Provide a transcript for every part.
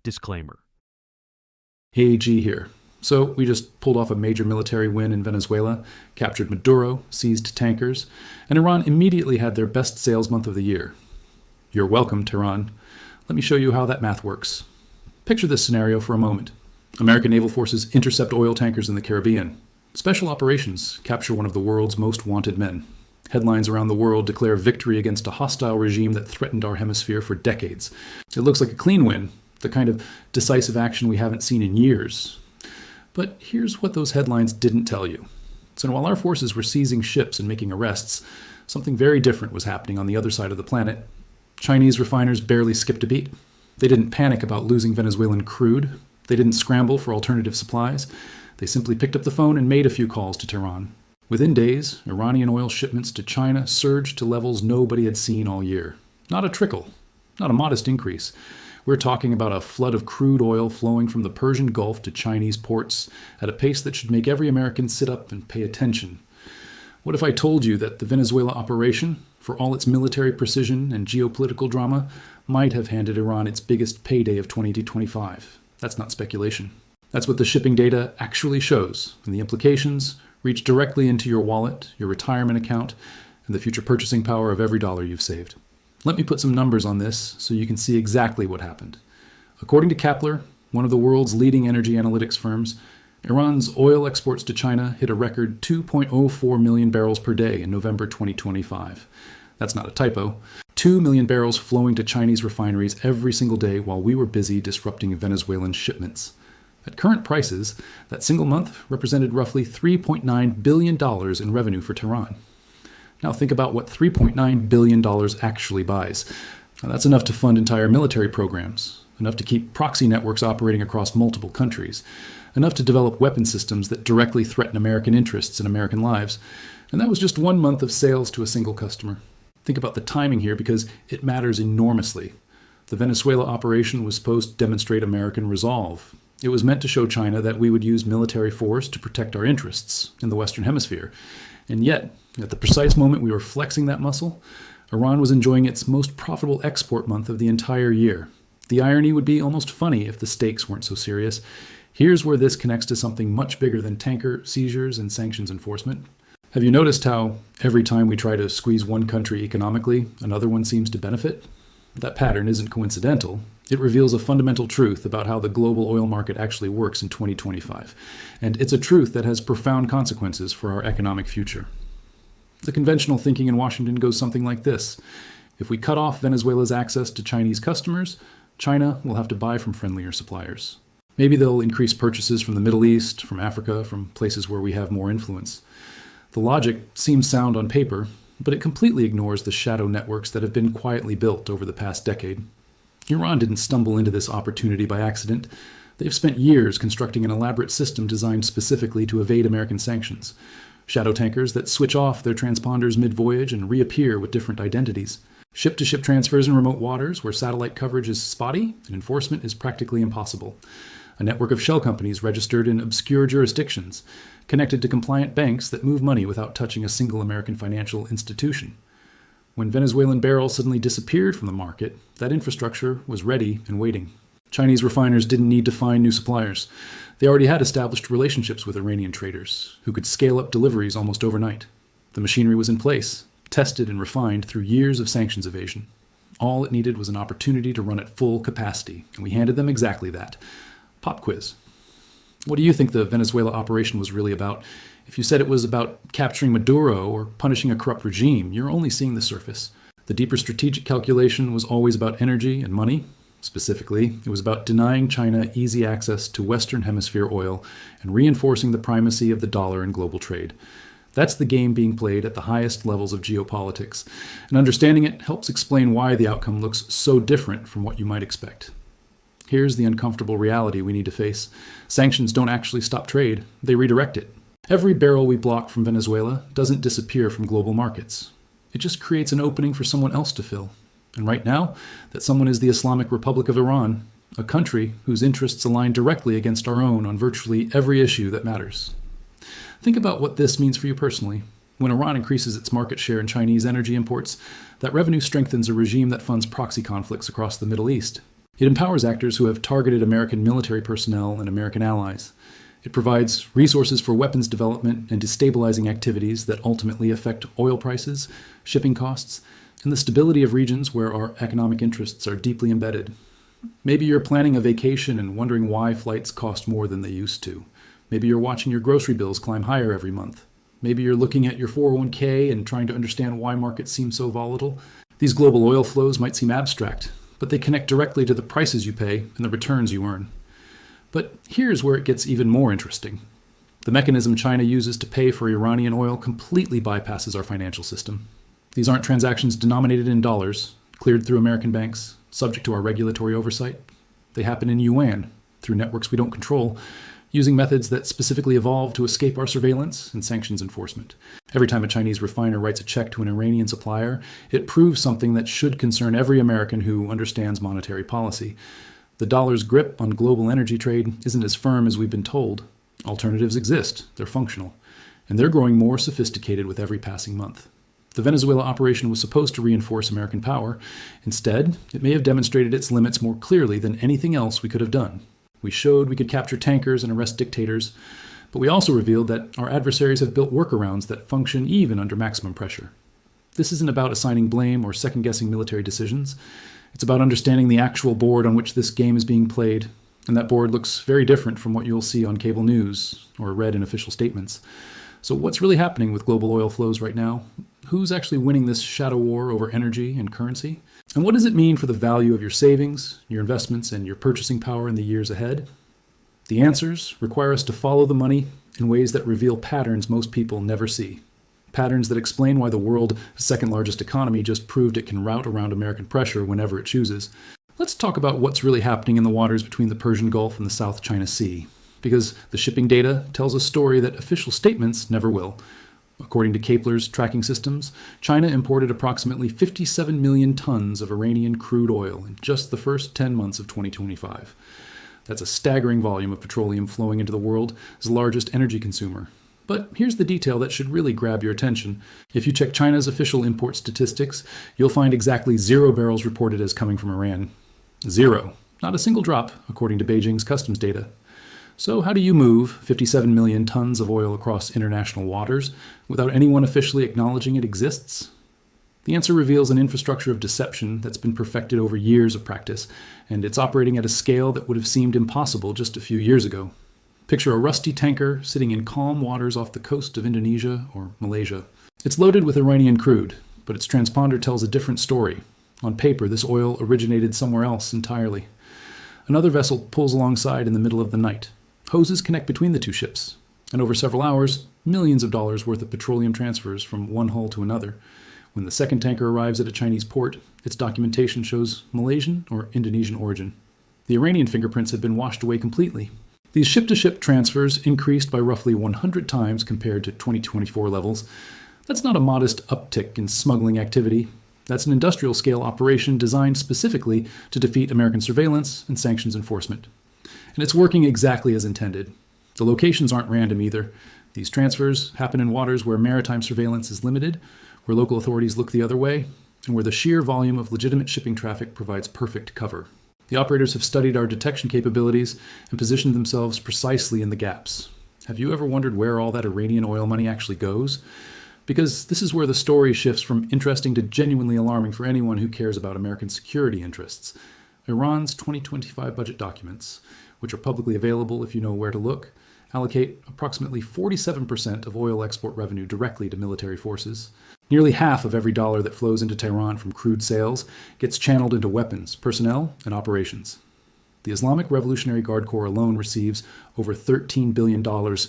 Disclaimer. AG here. So we just pulled off a major military win in Venezuela, captured Maduro, seized tankers, and Iran immediately had their best sales month of the year. You're welcome, Tehran. Let me show you how that math works. Picture this scenario for a moment. American naval forces intercept oil tankers in the Caribbean. Special operations capture one of the world's most wanted men. Headlines around the world declare victory against a hostile regime that threatened our hemisphere for decades. It looks like a clean win, the kind of decisive action we haven't seen in years. But here's what those headlines didn't tell you. So while our forces were seizing ships and making arrests, something very different was happening on the other side of the planet. Chinese refiners barely skipped a beat. They didn't panic about losing Venezuelan crude. They didn't scramble for alternative supplies. They simply picked up the phone and made a few calls to Tehran. Within days, Iranian oil shipments to China surged to levels nobody had seen all year. Not a trickle, not a modest increase. We're talking about a flood of crude oil flowing from the Persian Gulf to Chinese ports at a pace that should make every American sit up and pay attention. What if I told you that the Venezuela operation, for all its military precision and geopolitical drama, might have handed Iran its biggest payday of 2025? That's not speculation. That's what the shipping data actually shows, and the implications reach directly into your wallet, your retirement account, and the future purchasing power of every dollar you've saved. Let me put some numbers on this so you can see exactly what happened. According to Kepler, one of the world's leading energy analytics firms, Iran's oil exports to China hit a record 2.04 million barrels per day in November 2025. That's not a typo. 2 million barrels flowing to Chinese refineries every single day while we were busy disrupting Venezuelan shipments. At current prices, that single month represented roughly $3.9 billion in revenue for Tehran. Now think about what $3.9 billion actually buys. Now that's enough to fund entire military programs, enough to keep proxy networks operating across multiple countries, enough to develop weapon systems that directly threaten American interests and American lives. And that was just 1 month of sales to a single customer. Think about the timing here because it matters enormously. The Venezuela operation was supposed to demonstrate American resolve. It was meant to show China that we would use military force to protect our interests in the Western Hemisphere. And yet, at the precise moment we were flexing that muscle, Iran was enjoying its most profitable export month of the entire year. The irony would be almost funny if the stakes weren't so serious. Here's where this connects to something much bigger than tanker seizures and sanctions enforcement. Have you noticed how every time we try to squeeze one country economically, another one seems to benefit? That pattern isn't coincidental. It reveals a fundamental truth about how the global oil market actually works in 2025. And it's a truth that has profound consequences for our economic future. The conventional thinking in Washington goes something like this. If we cut off Venezuela's access to Chinese customers, China will have to buy from friendlier suppliers. Maybe they'll increase purchases from the Middle East, from Africa, from places where we have more influence. The logic seems sound on paper, but it completely ignores the shadow networks that have been quietly built over the past decade. Iran didn't stumble into this opportunity by accident. They've spent years constructing an elaborate system designed specifically to evade American sanctions. Shadow tankers that switch off their transponders mid-voyage and reappear with different identities. Ship-to-ship transfers in remote waters where satellite coverage is spotty and enforcement is practically impossible. A network of shell companies registered in obscure jurisdictions, connected to compliant banks that move money without touching a single American financial institution. When Venezuelan barrels suddenly disappeared from the market, that infrastructure was ready and waiting. Chinese refiners didn't need to find new suppliers. They already had established relationships with Iranian traders, who could scale up deliveries almost overnight. The machinery was in place, tested and refined through years of sanctions evasion. All it needed was an opportunity to run at full capacity, and we handed them exactly that. Pop quiz. What do you think the Venezuela operation was really about? If you said it was about capturing Maduro or punishing a corrupt regime, you're only seeing the surface. The deeper strategic calculation was always about energy and money. Specifically, it was about denying China easy access to Western Hemisphere oil and reinforcing the primacy of the dollar in global trade. That's the game being played at the highest levels of geopolitics, and understanding it helps explain why the outcome looks so different from what you might expect. Here's the uncomfortable reality we need to face. Sanctions don't actually stop trade, they redirect it. Every barrel we block from Venezuela doesn't disappear from global markets. It just creates an opening for someone else to fill. And right now, that someone is the Islamic Republic of Iran, a country whose interests align directly against our own on virtually every issue that matters. Think about what this means for you personally. When Iran increases its market share in Chinese energy imports, that revenue strengthens a regime that funds proxy conflicts across the Middle East. It empowers actors who have targeted American military personnel and American allies. It provides resources for weapons development and destabilizing activities that ultimately affect oil prices, shipping costs, and the stability of regions where our economic interests are deeply embedded. Maybe you're planning a vacation and wondering why flights cost more than they used to. Maybe you're watching your grocery bills climb higher every month. Maybe you're looking at your 401k and trying to understand why markets seem so volatile. These global oil flows might seem abstract, but they connect directly to the prices you pay and the returns you earn. But here's where it gets even more interesting. The mechanism China uses to pay for Iranian oil completely bypasses our financial system. These aren't transactions denominated in dollars, cleared through American banks, subject to our regulatory oversight. They happen in yuan, through networks we don't control, using methods that specifically evolved to escape our surveillance and sanctions enforcement. Every time a Chinese refiner writes a check to an Iranian supplier, it proves something that should concern every American who understands monetary policy. The dollar's grip on global energy trade isn't as firm as we've been told. Alternatives exist, they're functional, and they're growing more sophisticated with every passing month. The Venezuela operation was supposed to reinforce American power. Instead, it may have demonstrated its limits more clearly than anything else we could have done. We showed we could capture tankers and arrest dictators, but we also revealed that our adversaries have built workarounds that function even under maximum pressure. This isn't about assigning blame or second-guessing military decisions. It's about understanding the actual board on which this game is being played, and that board looks very different from what you'll see on cable news or read in official statements. So what's really happening with global oil flows right now? Who's actually winning this shadow war over energy and currency? And what does it mean for the value of your savings, your investments, and your purchasing power in the years ahead? The answers require us to follow the money in ways that reveal patterns most people never see. Patterns that explain why the world's second largest economy just proved it can route around American pressure whenever it chooses. Let's talk about what's really happening in the waters between the Persian Gulf and the South China Sea, because the shipping data tells a story that official statements never will. According to Kepler's tracking systems, China imported approximately 57 million tons of Iranian crude oil in just the first 10 months of 2025. That's a staggering volume of petroleum flowing into the world's largest energy consumer. But here's the detail that should really grab your attention. If you check China's official import statistics, you'll find exactly 0 barrels reported as coming from Iran. 0. Not a single drop, according to Beijing's customs data. So how do you move 57 million tons of oil across international waters without anyone officially acknowledging it exists? The answer reveals an infrastructure of deception that's been perfected over years of practice, and it's operating at a scale that would have seemed impossible just a few years ago. Picture a rusty tanker sitting in calm waters off the coast of Indonesia or Malaysia. It's loaded with Iranian crude, but its transponder tells a different story. On paper, this oil originated somewhere else entirely. Another vessel pulls alongside in the middle of the night. Hoses connect between the two ships, and over several hours, millions of dollars worth of petroleum transfers from one hull to another. When the second tanker arrives at a Chinese port, its documentation shows Malaysian or Indonesian origin. The Iranian fingerprints have been washed away completely. These ship-to-ship transfers increased by roughly 100 times compared to 2024 levels. That's not a modest uptick in smuggling activity. That's an industrial-scale operation designed specifically to defeat American surveillance and sanctions enforcement. And it's working exactly as intended. The locations aren't random either. These transfers happen in waters where maritime surveillance is limited, where local authorities look the other way, and where the sheer volume of legitimate shipping traffic provides perfect cover. The operators have studied our detection capabilities and positioned themselves precisely in the gaps. Have you ever wondered where all that Iranian oil money actually goes? Because this is where the story shifts from interesting to genuinely alarming for anyone who cares about American security interests. Iran's 2025 budget documents, which are publicly available if you know where to look, allocate approximately 47% of oil export revenue directly to military forces. Nearly half of every dollar that flows into Tehran from crude sales gets channeled into weapons, personnel, and operations. The Islamic Revolutionary Guard Corps alone receives over $13 billion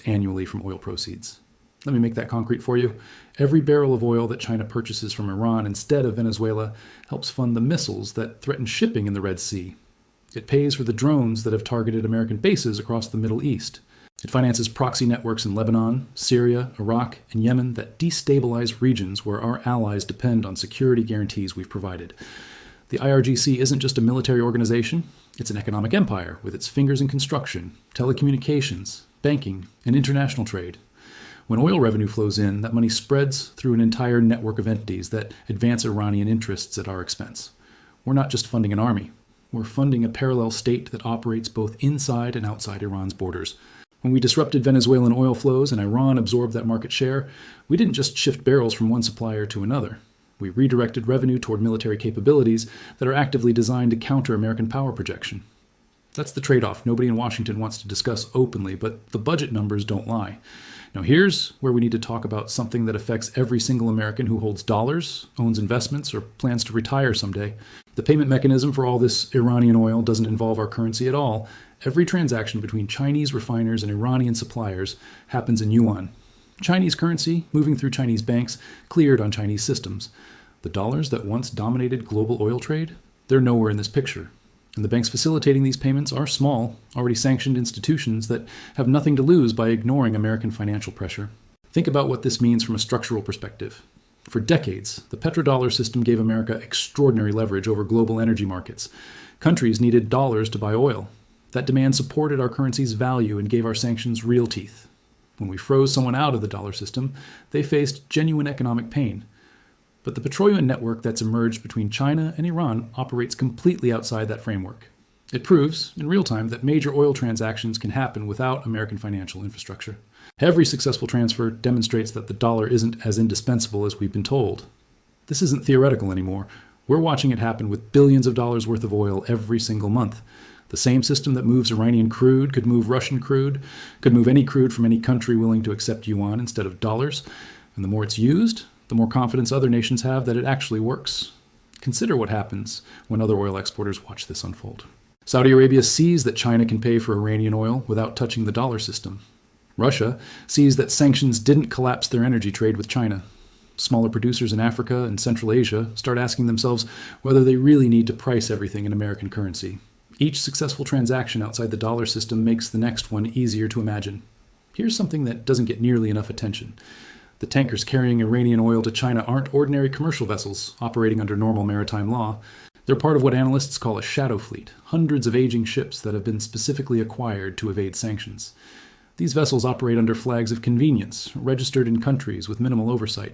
annually from oil proceeds. Let me make that concrete for you. Every barrel of oil that China purchases from Iran instead of Venezuela helps fund the missiles that threaten shipping in the Red Sea. It pays for the drones that have targeted American bases across the Middle East. It finances proxy networks in Lebanon, Syria, Iraq, and Yemen that destabilize regions where our allies depend on security guarantees we've provided. The IRGC isn't just a military organization, it's an economic empire with its fingers in construction, telecommunications, banking, and international trade. When oil revenue flows in, that money spreads through an entire network of entities that advance Iranian interests at our expense. We're not just funding an army. We're funding a parallel state that operates both inside and outside Iran's borders. When we disrupted Venezuelan oil flows and Iran absorbed that market share, we didn't just shift barrels from one supplier to another. We redirected revenue toward military capabilities that are actively designed to counter American power projection. That's the trade-off nobody in Washington wants to discuss openly, but the budget numbers don't lie. Now here's where we need to talk about something that affects every single American who holds dollars, owns investments, or plans to retire someday. The payment mechanism for all this Iranian oil doesn't involve our currency at all. Every transaction between Chinese refiners and Iranian suppliers happens in yuan. Chinese currency, moving through Chinese banks, cleared on Chinese systems. The dollars that once dominated global oil trade, they're nowhere in this picture. And the banks facilitating these payments are small, already sanctioned institutions that have nothing to lose by ignoring American financial pressure. Think about what this means from a structural perspective. For decades, the petrodollar system gave America extraordinary leverage over global energy markets. Countries needed dollars to buy oil. That demand supported our currency's value and gave our sanctions real teeth. When we froze someone out of the dollar system, they faced genuine economic pain. But the petroleum network that's emerged between China and Iran operates completely outside that framework. It proves, in real time, that major oil transactions can happen without American financial infrastructure. Every successful transfer demonstrates that the dollar isn't as indispensable as we've been told. This isn't theoretical anymore. We're watching it happen with billions of dollars worth of oil every single month. The same system that moves Iranian crude could move Russian crude, could move any crude from any country willing to accept yuan instead of dollars. And the more it's used, the more confidence other nations have that it actually works. Consider what happens when other oil exporters watch this unfold. Saudi Arabia sees that China can pay for Iranian oil without touching the dollar system. Russia sees that sanctions didn't collapse their energy trade with China. Smaller producers in Africa and Central Asia start asking themselves whether they really need to price everything in American currency. Each successful transaction outside the dollar system makes the next one easier to imagine. Here's something that doesn't get nearly enough attention. The tankers carrying Iranian oil to China aren't ordinary commercial vessels operating under normal maritime law. They're part of what analysts call a shadow fleet, hundreds of aging ships that have been specifically acquired to evade sanctions. These vessels operate under flags of convenience, registered in countries with minimal oversight.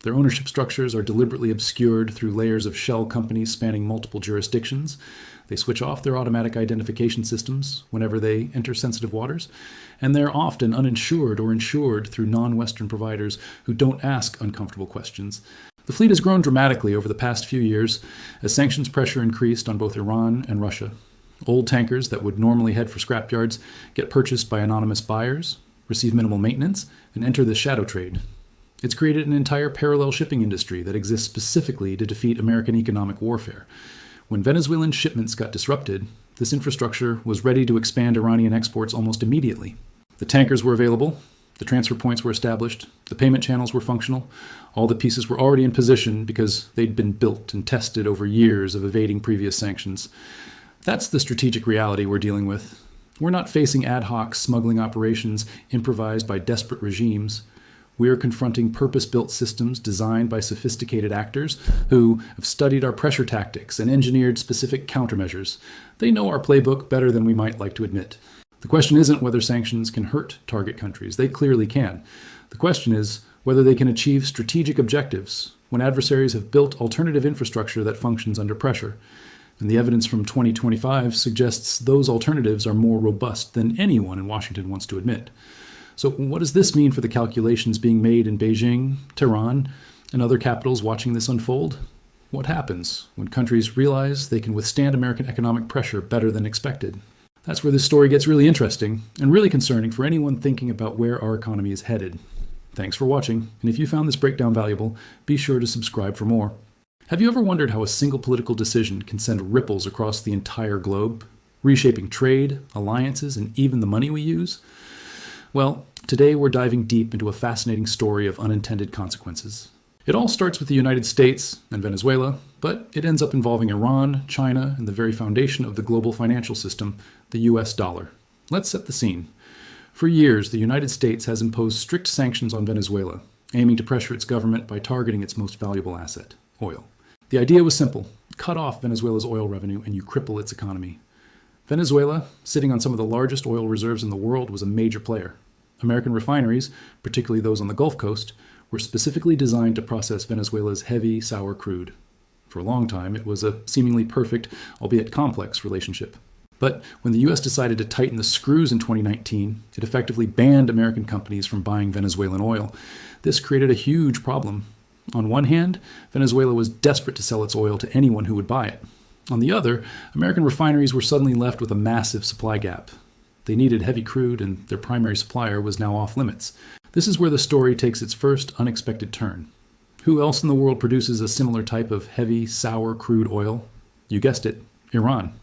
Their ownership structures are deliberately obscured through layers of shell companies spanning multiple jurisdictions. They switch off their automatic identification systems whenever they enter sensitive waters, and they're often uninsured or insured through non-Western providers who don't ask uncomfortable questions. The fleet has grown dramatically over the past few years as sanctions pressure increased on both Iran and Russia. Old tankers that would normally head for scrapyards get purchased by anonymous buyers, receive minimal maintenance, and enter the shadow trade. It's created an entire parallel shipping industry that exists specifically to defeat American economic warfare. When Venezuelan shipments got disrupted, this infrastructure was ready to expand Iranian exports almost immediately. The tankers were available, the transfer points were established, the payment channels were functional, all the pieces were already in position because they'd been built and tested over years of evading previous sanctions. That's the strategic reality we're dealing with. We're not facing ad hoc smuggling operations improvised by desperate regimes. We are confronting purpose-built systems designed by sophisticated actors who have studied our pressure tactics and engineered specific countermeasures. They know our playbook better than we might like to admit. The question isn't whether sanctions can hurt target countries. They clearly can. The question is whether they can achieve strategic objectives when adversaries have built alternative infrastructure that functions under pressure. And the evidence from 2025 suggests those alternatives are more robust than anyone in Washington wants to admit. So what does this mean for the calculations being made in Beijing, Tehran, and other capitals watching this unfold? What happens when countries realize they can withstand American economic pressure better than expected? That's where this story gets really interesting and really concerning for anyone thinking about where our economy is headed. Thanks for watching, and if you found this breakdown valuable, be sure to subscribe for more. Have you ever wondered how a single political decision can send ripples across the entire globe, reshaping trade, alliances, and even the money we use? Well, today we're diving deep into a fascinating story of unintended consequences. It all starts with the United States and Venezuela, but it ends up involving Iran, China, and the very foundation of the global financial system, the US dollar. Let's set the scene. For years, the United States has imposed strict sanctions on Venezuela, aiming to pressure its government by targeting its most valuable asset, oil. The idea was simple. Cut off Venezuela's oil revenue and you cripple its economy. Venezuela, sitting on some of the largest oil reserves in the world, was a major player. American refineries, particularly those on the Gulf Coast, were specifically designed to process Venezuela's heavy, sour crude. For a long time, it was a seemingly perfect, albeit complex, relationship. But when the U.S. decided to tighten the screws in 2019, it effectively banned American companies from buying Venezuelan oil. This created a huge problem. On one hand, Venezuela was desperate to sell its oil to anyone who would buy it. On the other, American refineries were suddenly left with a massive supply gap. They needed heavy crude, and their primary supplier was now off limits. This is where the story takes its first unexpected turn. Who else in the world produces a similar type of heavy, sour crude oil? You guessed it, Iran.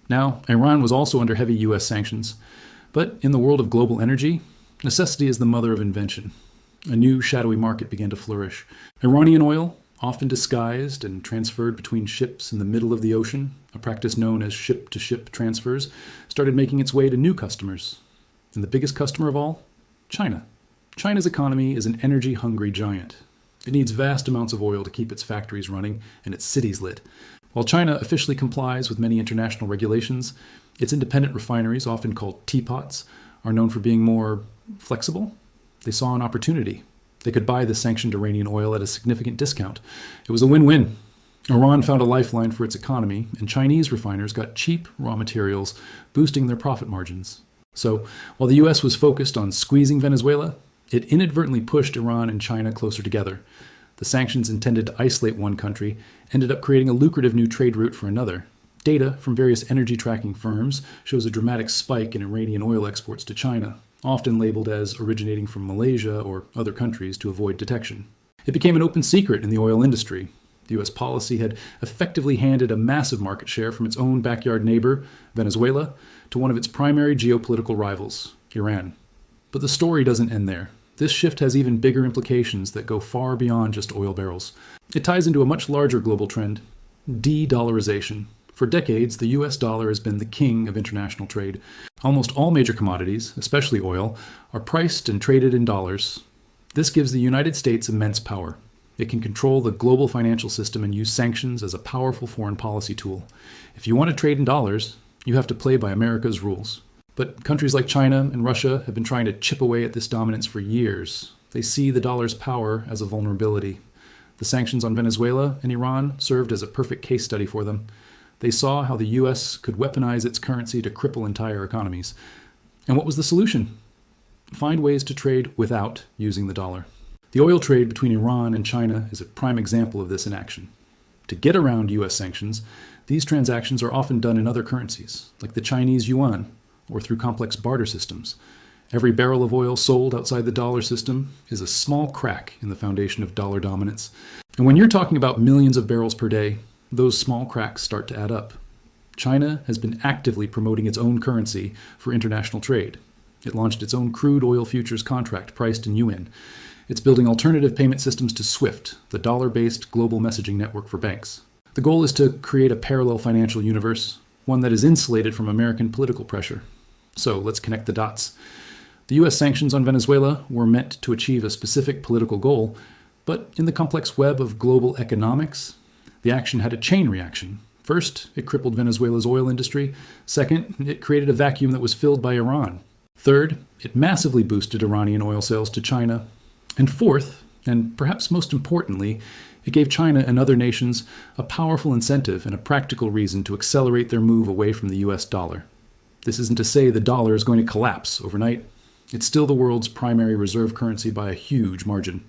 Now, Iran was also under heavy U.S. sanctions. But in the world of global energy, necessity is the mother of invention. A new shadowy market began to flourish. Iranian oil, often disguised and transferred between ships in the middle of the ocean, a practice known as ship-to-ship transfers, started making its way to new customers. And the biggest customer of all? China. China's economy is an energy-hungry giant. It needs vast amounts of oil to keep its factories running and its cities lit. While China officially complies with many international regulations, its independent refineries, often called teapots, are known for being more flexible. They saw an opportunity. They could buy the sanctioned Iranian oil at a significant discount. It was a win-win. Iran found a lifeline for its economy, and Chinese refiners got cheap raw materials, boosting their profit margins. So, while the U.S. was focused on squeezing Venezuela, it inadvertently pushed Iran and China closer together. The sanctions intended to isolate one country ended up creating a lucrative new trade route for another. Data from various energy tracking firms shows a dramatic spike in Iranian oil exports to China, often labeled as originating from Malaysia or other countries to avoid detection. It became an open secret in the oil industry. The U.S. policy had effectively handed a massive market share from its own backyard neighbor, Venezuela, to one of its primary geopolitical rivals, Iran. But the story doesn't end there. This shift has even bigger implications that go far beyond just oil barrels. It ties into a much larger global trend, de-dollarization. For decades, the U.S. dollar has been the king of international trade. Almost all major commodities, especially oil, are priced and traded in dollars. This gives the United States immense power. It can control the global financial system and use sanctions as a powerful foreign policy tool. If you want to trade in dollars, you have to play by America's rules. But countries like China and Russia have been trying to chip away at this dominance for years. They see the dollar's power as a vulnerability. The sanctions on Venezuela and Iran served as a perfect case study for them. They saw how the U.S. could weaponize its currency to cripple entire economies. And what was the solution? Find ways to trade without using the dollar. The oil trade between Iran and China is a prime example of this in action. To get around U.S. sanctions, these transactions are often done in other currencies, like the Chinese yuan, or through complex barter systems. Every barrel of oil sold outside the dollar system is a small crack in the foundation of dollar dominance. And when you're talking about millions of barrels per day, those small cracks start to add up. China has been actively promoting its own currency for international trade. It launched its own crude oil futures contract priced in yuan. It's building alternative payment systems to SWIFT, the dollar-based global messaging network for banks. The goal is to create a parallel financial universe, one that is insulated from American political pressure. So let's connect the dots. The U.S. sanctions on Venezuela were meant to achieve a specific political goal, but in the complex web of global economics, the action had a chain reaction. First, it crippled Venezuela's oil industry. Second, it created a vacuum that was filled by Iran. Third, it massively boosted Iranian oil sales to China. And fourth, and perhaps most importantly, it gave China and other nations a powerful incentive and a practical reason to accelerate their move away from the US dollar. This isn't to say the dollar is going to collapse overnight. It's still the world's primary reserve currency by a huge margin.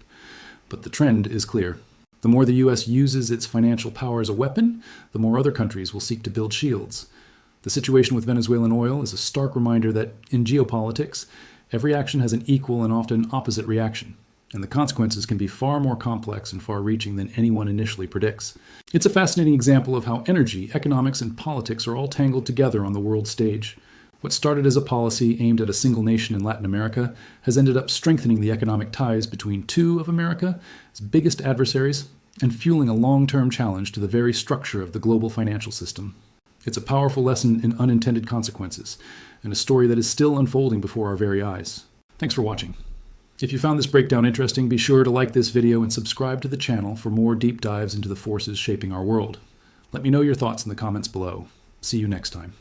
But the trend is clear. The more the U.S. uses its financial power as a weapon, the more other countries will seek to build shields. The situation with Venezuelan oil is a stark reminder that, in geopolitics, every action has an equal and often opposite reaction, and the consequences can be far more complex and far-reaching than anyone initially predicts. It's a fascinating example of how energy, economics, and politics are all tangled together on the world stage. What started as a policy aimed at a single nation in Latin America has ended up strengthening the economic ties between two of America's biggest adversaries and fueling a long-term challenge to the very structure of the global financial system. It's a powerful lesson in unintended consequences, and a story that is still unfolding before our very eyes. Thanks for watching. If you found this breakdown interesting, be sure to like this video and subscribe to the channel for more deep dives into the forces shaping our world. Let me know your thoughts in the comments below. See you next time.